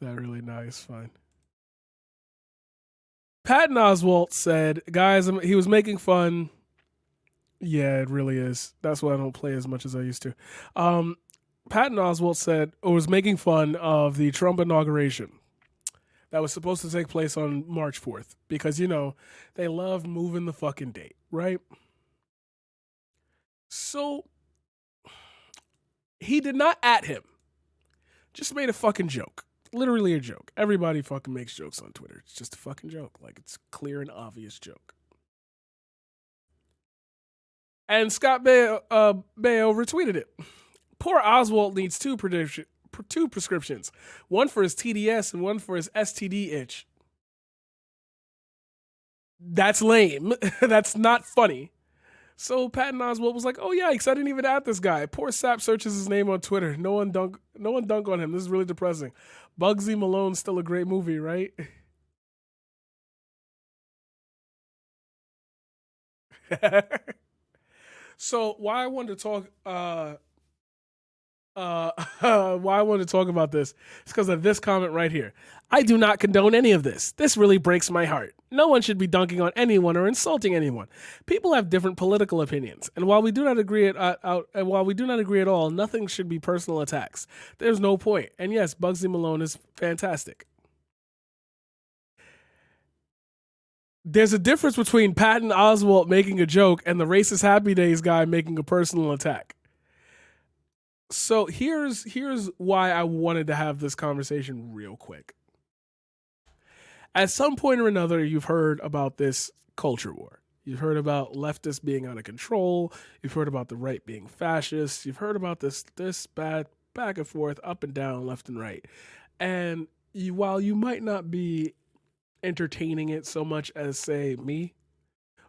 That really nice. Fine. Patton Oswalt said, guys, he was making fun. Yeah, it really is. That's why I don't play as much as I used to. Um, Patton Oswalt said, or was making fun of the Trump inauguration that was supposed to take place on March 4th because, they love moving the fucking date, right? So he did not at him, just made a fucking joke. Literally a joke. Everybody fucking makes jokes on Twitter. It's just a fucking joke. Like, it's a clear and obvious joke. And Scott Baio retweeted it. Poor Oswald needs two prescriptions, one for his TDS and one for his STD itch. That's lame. That's not funny. So Patton Oswalt was like, "Oh yikes! I didn't even add this guy. Poor sap searches his name on Twitter. No one dunk on him. This is really depressing. Bugsy Malone's still a great movie, right?" So why I wanted to talk why I wanted to talk about this is because of this comment right here. I do not condone any of this. This really breaks my heart. No one should be dunking on anyone or insulting anyone. People have different political opinions, and while we do not agree at all, nothing should be personal attacks. There's no point. And yes, Bugsy Malone is fantastic. There's a difference between Patton Oswalt making a joke and the racist Happy Days guy making a personal attack. So here's why I wanted to have this conversation real quick. At some point or another, you've heard about this culture war. You've heard about leftists being out of control. You've heard about the right being fascist. You've heard about this bad back and forth, up and down, left and right. And while you might not be entertaining it so much as, say, me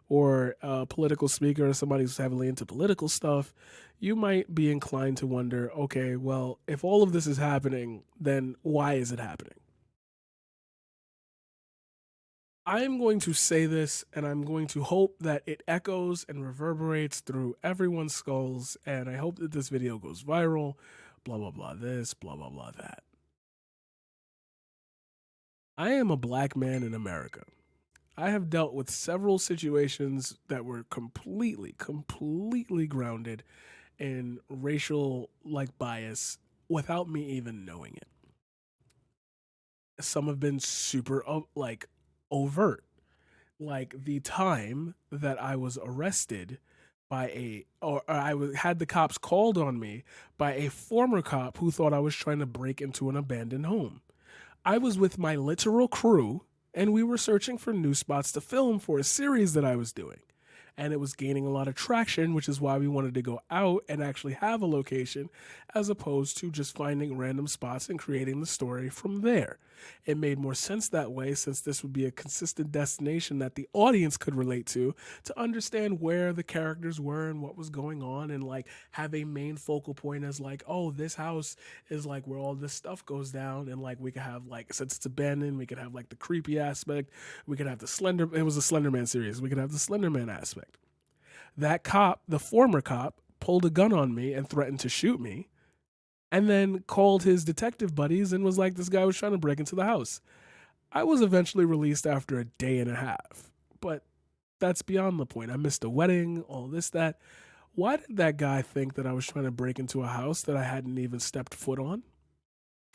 or a political speaker or somebody who's heavily into political stuff, you might be inclined to wonder, okay, well, if all of this is happening, then why is it happening? I am going to say this and I'm going to hope that it echoes and reverberates through everyone's skulls. And I hope that this video goes viral. Blah, blah, blah, this, blah, blah, blah, that. I am a black man in America. I have dealt with several situations that were completely grounded in racial bias without me even knowing it. Some have been super overt, like the time that I was arrested had the cops called on me by a former cop who thought I was trying to break into an abandoned home. I was with my literal crew and we were searching for new spots to film for a series that I was doing. And it was gaining a lot of traction, which is why we wanted to go out and actually have a location as opposed to just finding random spots and creating the story from there. It made more sense that way since this would be a consistent destination that the audience could relate to understand where the characters were and what was going on and have a main focal point as oh, this house is where all this stuff goes down and we could have since it's abandoned, we could have the creepy aspect, we could have it was a Slenderman series, we could have the Slenderman aspect. That cop, the former cop, pulled a gun on me and threatened to shoot me, and then called his detective buddies and was like, this guy was trying to break into the house. I was eventually released after a day and a half, but that's beyond the point. I missed a wedding, all this, that. Why did that guy think that I was trying to break into a house that I hadn't even stepped foot on?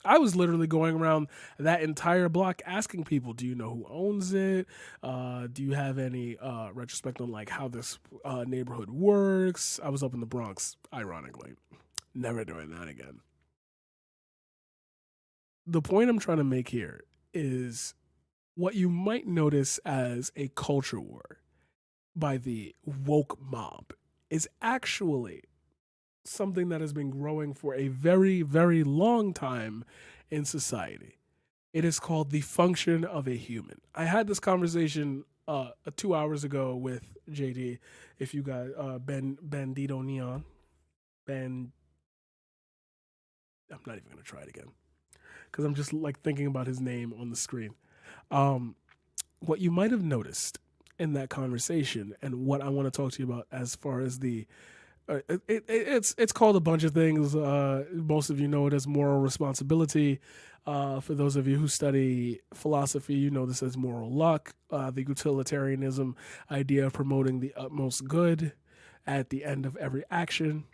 I was literally going around that entire block asking people, do you know who owns it? Do you have any retrospect on how this neighborhood works? I was up in the Bronx, ironically. Never doing that again. The point I'm trying to make here is what you might notice as a culture war by the woke mob is actually something that has been growing for a very, very long time in society. It is called the function of a human. I had this conversation 2 hours ago with JD. If you guys, Bandito Neon, Ben, I'm not even gonna try it again because I'm just thinking about his name on the screen. Um, what you might have noticed in that conversation, and what I want to talk to you about as far as the It's called a bunch of things. Most of you know it as moral responsibility. For those of you who study philosophy, you know this as moral luck. The utilitarianism idea of promoting the utmost good at the end of every action.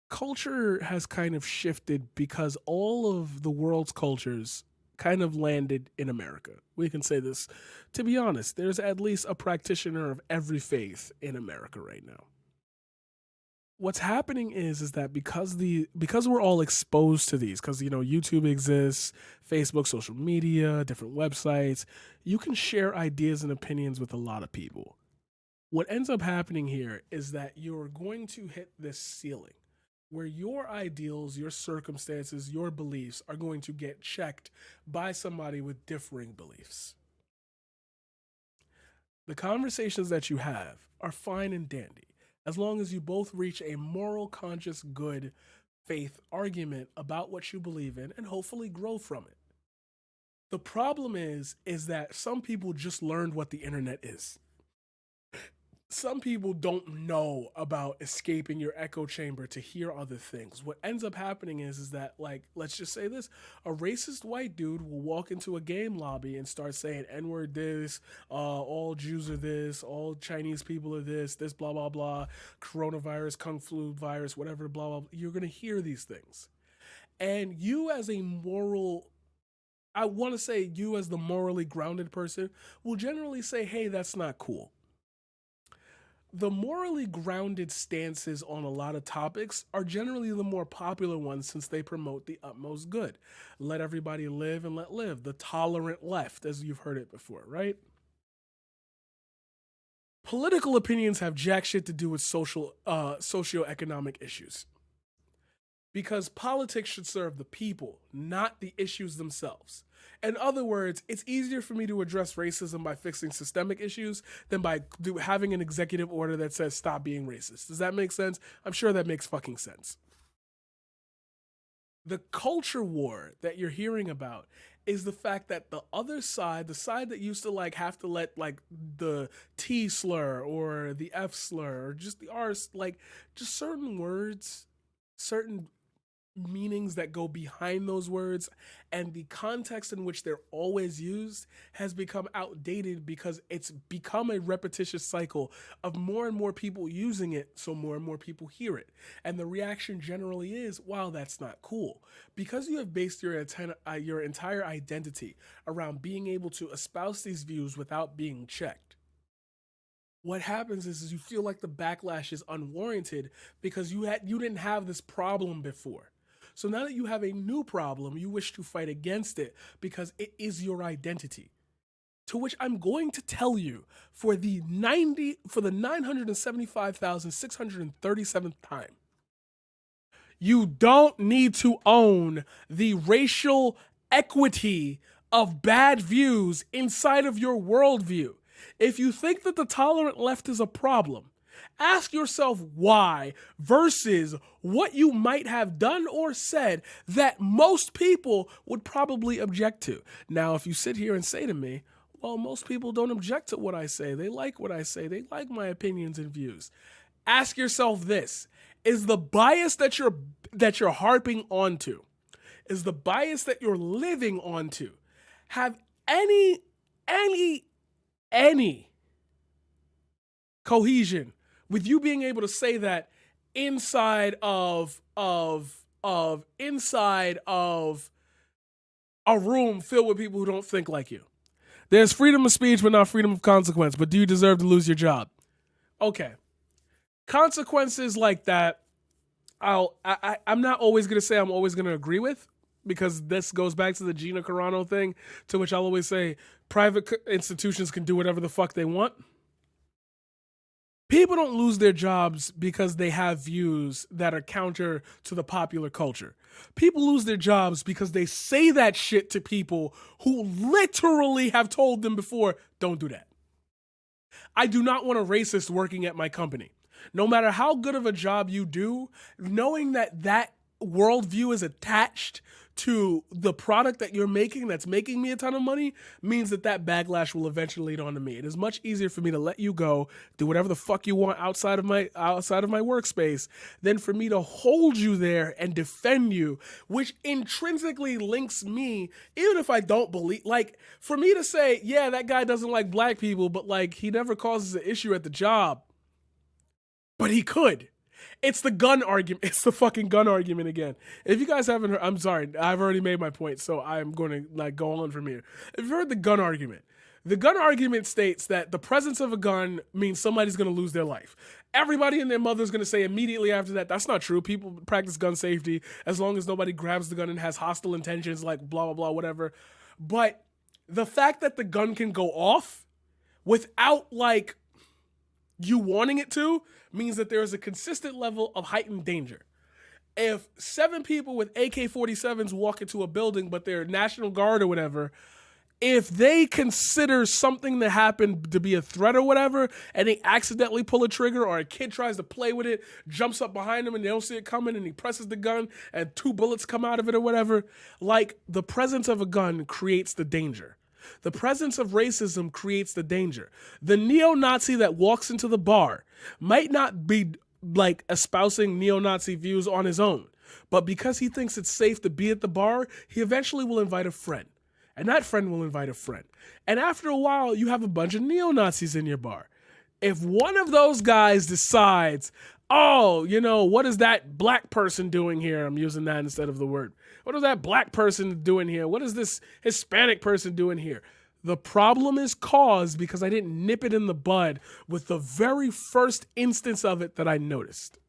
Culture has kind of shifted because all of the world's cultures kind of landed in America. We can say this. To be honest, there's at least a practitioner of every faith in America right now. What's happening is that because we're all exposed to these, because YouTube exists, Facebook, social media, different websites, you can share ideas and opinions with a lot of people. What ends up happening here is that you're going to hit this ceiling where your ideals, your circumstances, your beliefs are going to get checked by somebody with differing beliefs. The conversations that you have are fine and dandy as long as you both reach a moral, conscious, good faith argument about what you believe in and hopefully grow from it. The problem is that some people just learned what the internet is. Some people don't know about escaping your echo chamber to hear other things. What ends up happening is that, like, let's just say this: a racist white dude will walk into a game lobby and start saying N-word this, all Jews are this, all Chinese people are this blah blah blah, coronavirus, kung flu virus, whatever, blah blah. You're gonna hear these things, and you as a moral, I want to say you as the morally grounded person will generally say, hey, that's not cool. The morally grounded stances on a lot of topics are generally the more popular ones since they promote the utmost good. Let everybody live and let live. The tolerant left, as you've heard it before, right? Political opinions have jack shit to do with socioeconomic issues. Because politics should serve the people, not the issues themselves. In other words, it's easier for me to address racism by fixing systemic issues than by having an executive order that says stop being racist. Does that make sense? I'm sure that makes fucking sense. The culture war that you're hearing about is the fact that the other side, the side that used to like have to let like the T slur or the F slur or just the R, like just certain words, certain meanings that go behind those words and the context in which they're always used has become outdated because it's become a repetitious cycle of more and more people using it, so more and more people hear it, and the reaction generally is, wow, that's not cool. Because you have based your entire identity around being able to espouse these views without being checked, what happens is you feel like the backlash is unwarranted because you didn't have this problem before. So now that you have a new problem, you wish to fight against it because it is your identity. To which I'm going to tell you for the 975,637th time. You don't need to own the racial equity of bad views inside of your worldview. If you think that the tolerant left is a problem, ask yourself why versus what you might have done or said that most people would probably object to. Now, if you sit here and say to me, well, most people don't object to what I say. They like what I say. They like my opinions and views. Ask yourself this: is the bias that you're harping onto, is the bias that you're living onto, have any cohesion with you being able to say that inside of a room filled with people who don't think like you? There's freedom of speech, but not freedom of consequence. But do you deserve to lose your job? Okay. Consequences like that, I'm not always going to say I'm always going to agree with, because this goes back to the Gina Carano thing, to which I'll always say private institutions can do whatever the fuck they want. People don't lose their jobs because they have views that are counter to the popular culture. People lose their jobs because they say that shit to people who literally have told them before, don't do that. I do not want a racist working at my company. No matter how good of a job you do, knowing that that worldview is attached to the product that you're making that's making me a ton of money means that backlash will eventually lead on to me. It is much easier for me to let you go, do whatever the fuck you want outside of my workspace, than for me to hold you there and defend you, which intrinsically links me, even if I don't believe, like, for me to say, yeah, that guy doesn't like black people, but like he never causes an issue at the job, but he could. It's the gun argument. It's the fucking gun argument again. If you guys haven't heard, I'm sorry, I've already made my point, so I'm going to like go on from here. If you've heard the gun argument states that the presence of a gun means somebody's going to lose their life. Everybody and their mother's going to say immediately after that, that's not true. People practice gun safety as long as nobody grabs the gun and has hostile intentions, like blah, blah, blah, whatever. But the fact that the gun can go off without like you wanting it to means that there is a consistent level of heightened danger. If 7 people with AK-47s walk into a building, but they're National Guard or whatever, if they consider something that happened to be a threat or whatever, and they accidentally pull a trigger, or a kid tries to play with it, jumps up behind them and they don't see it coming, and he presses the gun and 2 bullets come out of it or whatever, like, the presence of a gun creates the danger. The presence of racism creates the danger. The neo-Nazi that walks into the bar might not be like espousing neo-Nazi views on his own, but because he thinks it's safe to be at the bar, he eventually will invite a friend. And that friend will invite a friend. And after a while, you have a bunch of neo-Nazis in your bar. If one of those guys decides, oh, you know, what is that black person doing here? I'm using that instead of the word. What is that black person doing here? What is this Hispanic person doing here? The problem is caused because I didn't nip it in the bud with the very first instance of it that I noticed.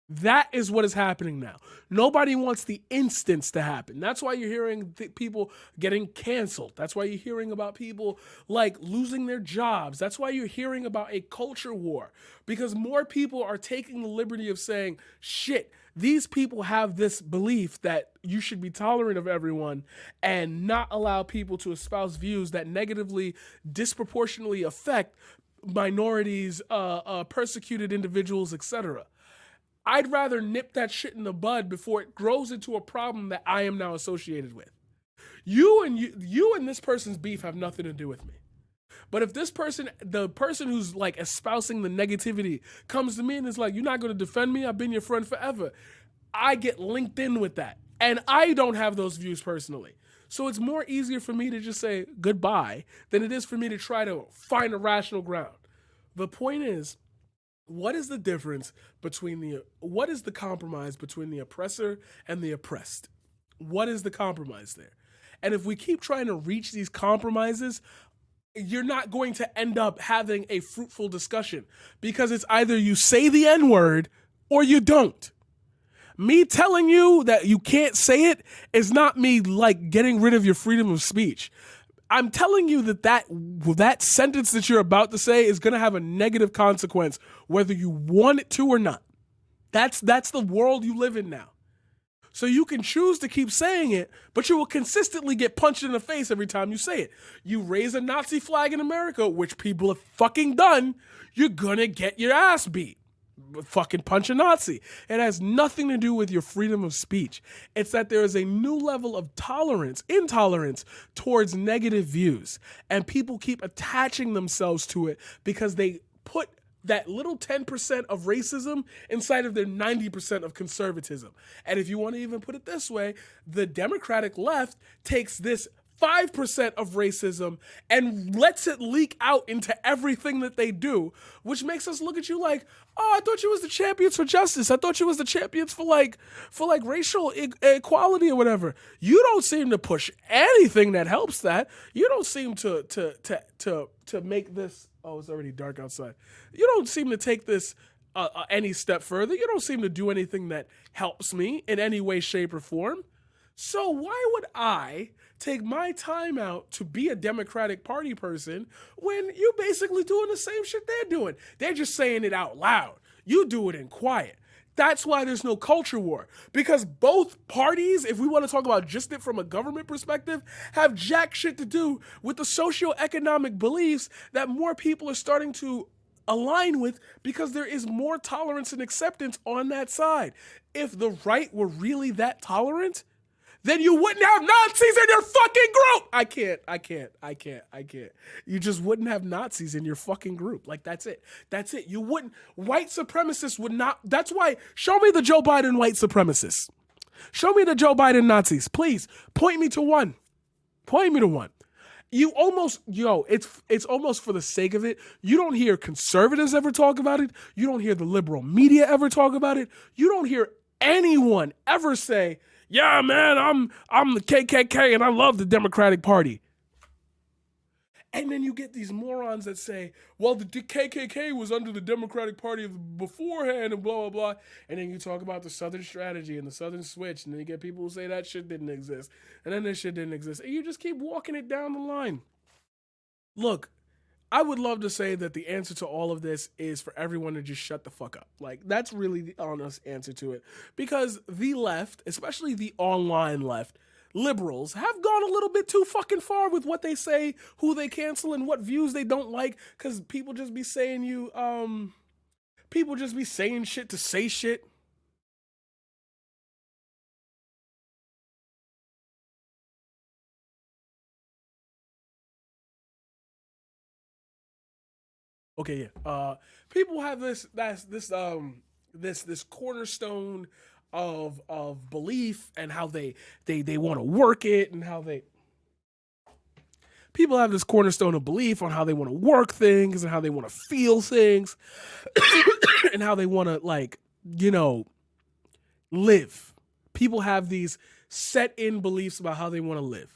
That is what is happening now. Nobody wants the instance to happen. That's why you're hearing people getting canceled. That's why you're hearing about people like losing their jobs. That's why you're hearing about a culture war, because more people are taking the liberty of saying, shit, these people have this belief that you should be tolerant of everyone and not allow people to espouse views that negatively, disproportionately affect minorities, persecuted individuals, etc. I'd rather nip that shit in the bud before it grows into a problem that I am now associated with. You and this person's beef have nothing to do with me. But if this person, the person who's like espousing the negativity, comes to me and is like, you're not going to defend me, I've been your friend forever, I get linked in with that. And I don't have those views personally. So it's more easier for me to just say goodbye than it is for me to try to find a rational ground. The point is, what is the difference between what is the compromise between the oppressor and the oppressed? What is the compromise there? And if we keep trying to reach these compromises, you're not going to end up having a fruitful discussion, because it's either you say the N-word or you don't. Me telling you that you can't say it is not me like getting rid of your freedom of speech. I'm telling you that sentence that you're about to say is going to have a negative consequence, whether you want it to or not. That's the world you live in now. So you can choose to keep saying it, but you will consistently get punched in the face every time you say it. You raise a Nazi flag in America, which people have fucking done, you're going to get your ass beat. Fucking punch a Nazi. It has nothing to do with your freedom of speech. It's that there is a new level of intolerance towards negative views, and people keep attaching themselves to it because they put that little 10% of racism inside of their 90% of conservatism. And if you want to even put it this way, the Democratic left takes this 5% of racism and lets it leak out into everything that they do, which makes us look at you like, oh, I thought you was the champions for justice. I thought you was the champions for racial equality or whatever. You don't seem to push anything that helps that. You don't seem to make this. Oh, it's already dark outside. You don't seem to take this any step further. You don't seem to do anything that helps me in any way, shape, or form. So why would I take my time out to be a Democratic Party person when you're basically doing the same shit they're doing? They're just saying it out loud. You do it in quiet. That's why there's no culture war. Because both parties, if we want to talk about just it from a government perspective, have jack shit to do with the socioeconomic beliefs that more people are starting to align with, because there is more tolerance and acceptance on that side. If the right were really that tolerant, then you wouldn't have Nazis in your fucking group. I can't. You just wouldn't have Nazis in your fucking group. Like, that's it. That's it. You wouldn't. White supremacists would not. That's why. Show me the Joe Biden white supremacists. Show me the Joe Biden Nazis. Please point me to one. Point me to one. You almost, it's almost for the sake of it. You don't hear conservatives ever talk about it. You don't hear the liberal media ever talk about it. You don't hear anyone ever say, yeah, man, I'm the KKK and I love the Democratic Party. And then you get these morons that say, well, the KKK was under the Democratic Party beforehand and blah, blah, blah. And then you talk about the Southern strategy and the Southern switch. And then you get people who say that shit didn't exist. And then this shit didn't exist. And you just keep walking it down the line. Look, I would love to say that the answer to all of this is for everyone to just shut the fuck up. Like, that's really the honest answer to it. Because the left, especially the online left, liberals have gone a little bit too fucking far with what they say, who they cancel, and what views they don't like, because people just be saying people just be saying shit to say shit. Okay, yeah. People have this cornerstone of belief and how they want to work it and how they people have this cornerstone of belief on how they want to work things and how they want to feel things and how they want to, like, live. People have these set in beliefs about how they want to live.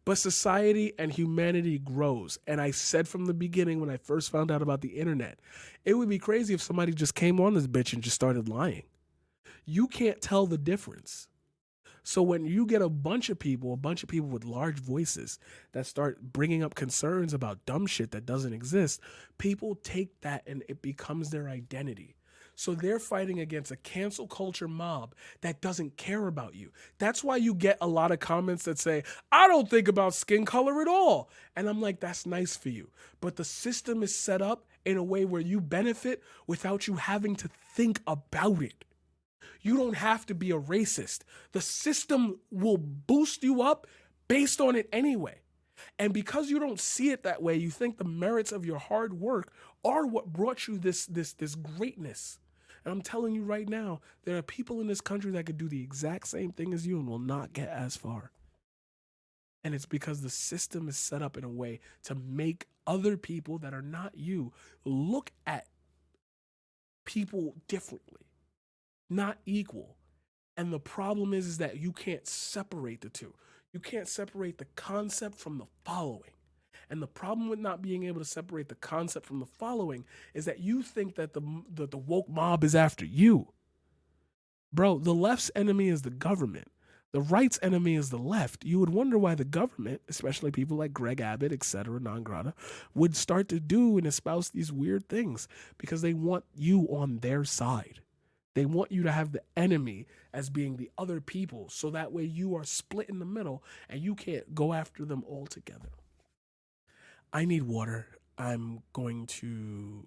But society and humanity grows. And I said from the beginning when I first found out about the internet, it would be crazy if somebody just came on this bitch and just started lying. You can't tell the difference. So when you get a bunch of people with large voices that start bringing up concerns about dumb shit that doesn't exist, people take that and it becomes their identity. So they're fighting against a cancel culture mob that doesn't care about you. That's why you get a lot of comments that say, I don't think about skin color at all. And I'm like, that's nice for you. But the system is set up in a way where you benefit without you having to think about it. You don't have to be a racist. The system will boost you up based on it anyway. And because you don't see it that way, you think the merits of your hard work are what brought you this greatness. And I'm telling you right now, there are people in this country that could do the exact same thing as you and will not get as far. And it's because the system is set up in a way to make other people that are not you look at people differently, not equal. And the problem is that you can't separate the two. You can't separate the concept from the following. And the problem with not being able to separate the concept from the following is that you think that the woke mob is after you. Bro, the left's enemy is the government. The right's enemy is the left. You would wonder why the government, especially people like Greg Abbott, etc., non grata, would start to do and espouse these weird things because they want you on their side. They want you to have the enemy as being the other people, so that way you are split in the middle and you can't go after them all together. I need water. I'm going to